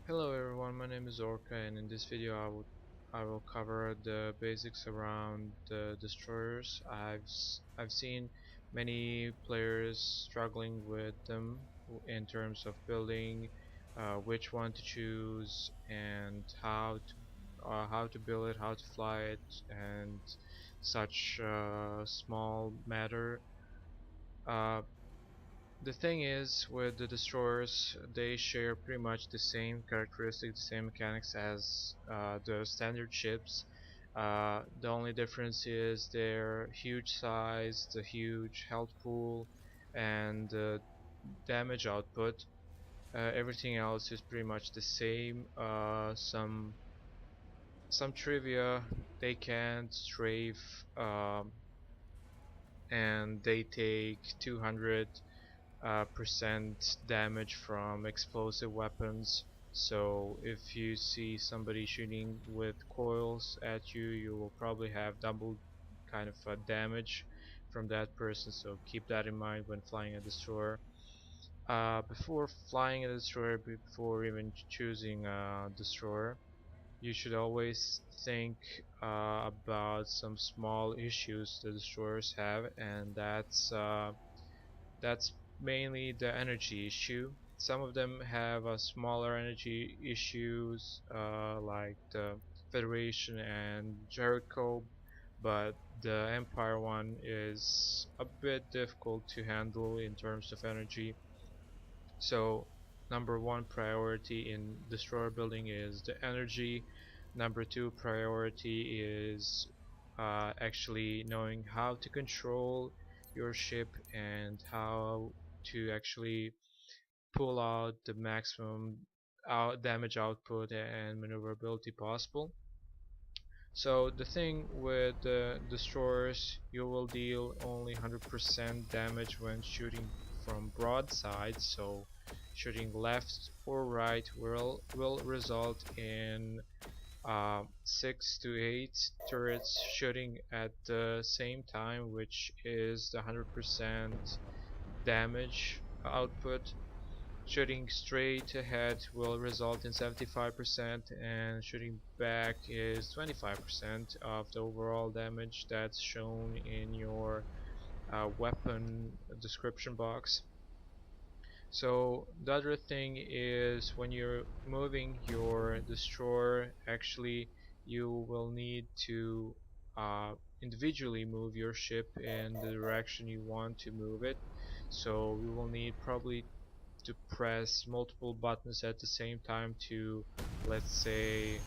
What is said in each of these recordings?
Hello everyone, my name is Orca, and in this video I will cover the basics around the destroyers. I've seen many players struggling with them in terms of building, which one to choose, and how to build it, how to fly it, and such small matter. Uh, the thing is, with the destroyers, they share pretty much the same characteristics, the same mechanics as the standard ships. The only difference is their huge size, the huge health pool, and the damage output. Everything else is pretty much the same. Some trivia: they can't strafe, and they take 200 percent damage from explosive weapons. So if you see somebody shooting with coils at you, you will probably have double kind of damage from that person. So keep that in mind when flying a destroyer. Before flying a destroyer, before even choosing a destroyer, you should always think about some small issues the destroyers have, and that's mainly the energy issue. Some of them have a smaller energy issues, like the Federation and Jericho, but the Empire one is a bit difficult to handle in terms of energy. So number one priority in destroyer building is the energy. Number two priority is actually knowing how to control your ship and how to actually pull out the maximum damage output and maneuverability possible. So the thing with the destroyers, you will deal only 100% damage when shooting from broadside. So shooting left or right will result in 6 to 8 turrets shooting at the same time, which is the 100% damage output. Shooting straight ahead will result in 75%, and shooting back is 25% of the overall damage that's shown in your weapon description box. So the other thing is, when you're moving your destroyer, actually you will need to individually move your ship in the direction you want to move it. So you will need probably to press multiple buttons at the same time to, let's say,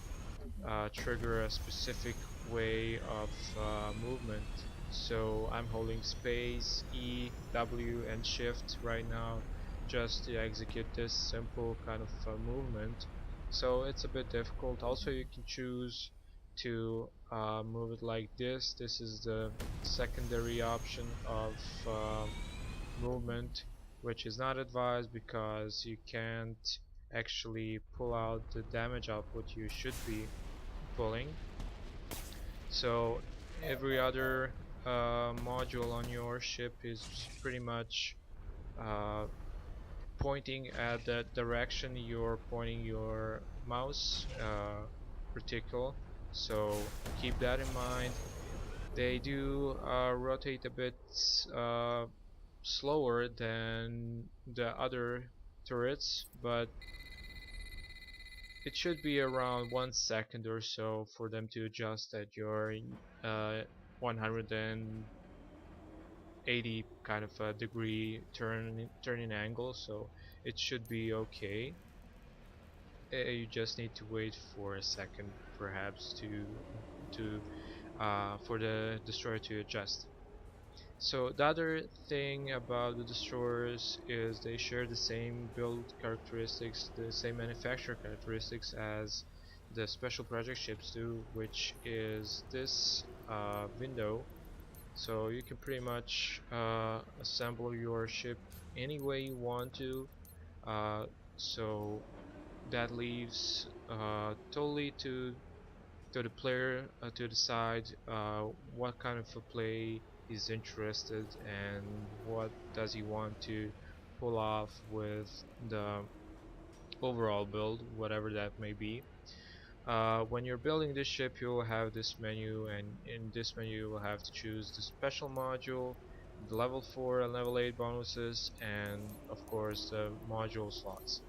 trigger a specific way of movement. So I'm holding space, E, W, and shift right now just to execute this simple kind of movement. So it's a bit difficult. Also, you can choose to move it like this. This is the secondary option of movement, which is not advised because you can't actually pull out the damage output you should be pulling. So every other module on your ship is pretty much uh, pointing at the direction you're pointing your mouse reticle. So keep that in mind. They do rotate a bit uh, slower than the other turrets, but it should be around 1 second or so for them to adjust at your 180 kind of a degree turning angle, so it should be okay. You just need to wait for a second perhaps to for the destroyer to adjust. So the other thing about the destroyers is they share the same build characteristics, the same manufacturer characteristics as the special project ships do, which is this window. So you can pretty much assemble your ship any way you want to. Uh, so that leaves totally to the player to decide what kind of a play he's interested and what does he want to pull off with the overall build, whatever that may be. When you're building this ship, you will have this menu, and in this menu you will have to choose the special module, the level 4 and level 8 bonuses, and of course the module slots.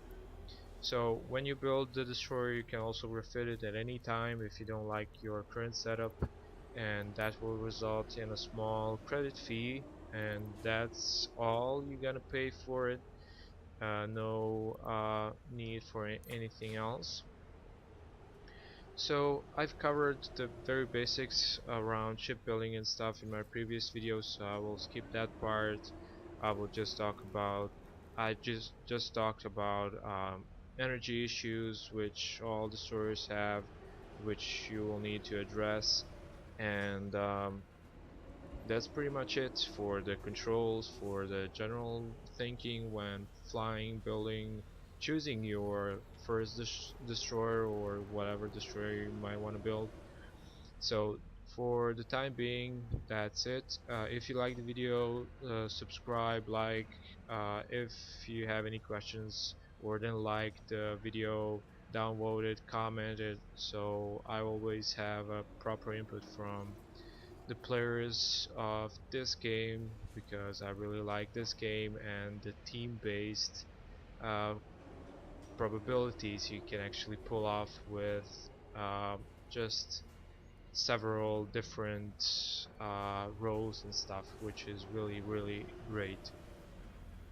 So when you build the destroyer, you can also refit it at any time if you don't like your current setup, and that will result in a small credit fee, and that's all you're gonna pay for it. No need for anything else. So I've covered the very basics around shipbuilding and stuff in my previous videos, so I will skip that part. I will just talk about I just talked about energy issues which all the stores have, which you will need to address, and that's pretty much it for the controls, for the general thinking when flying, building, choosing your first destroyer or whatever destroyer you might want to build. So for the time being, that's it. If you like the video, subscribe, like. If you have any questions or didn't like the video, download it, comment it, so I always have a proper input from the players of this game, because I really like this game and the team-based uh, probabilities you can actually pull off with just several different roles and stuff, which is really, really great.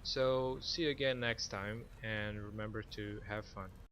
So see you again next time, and remember to have fun.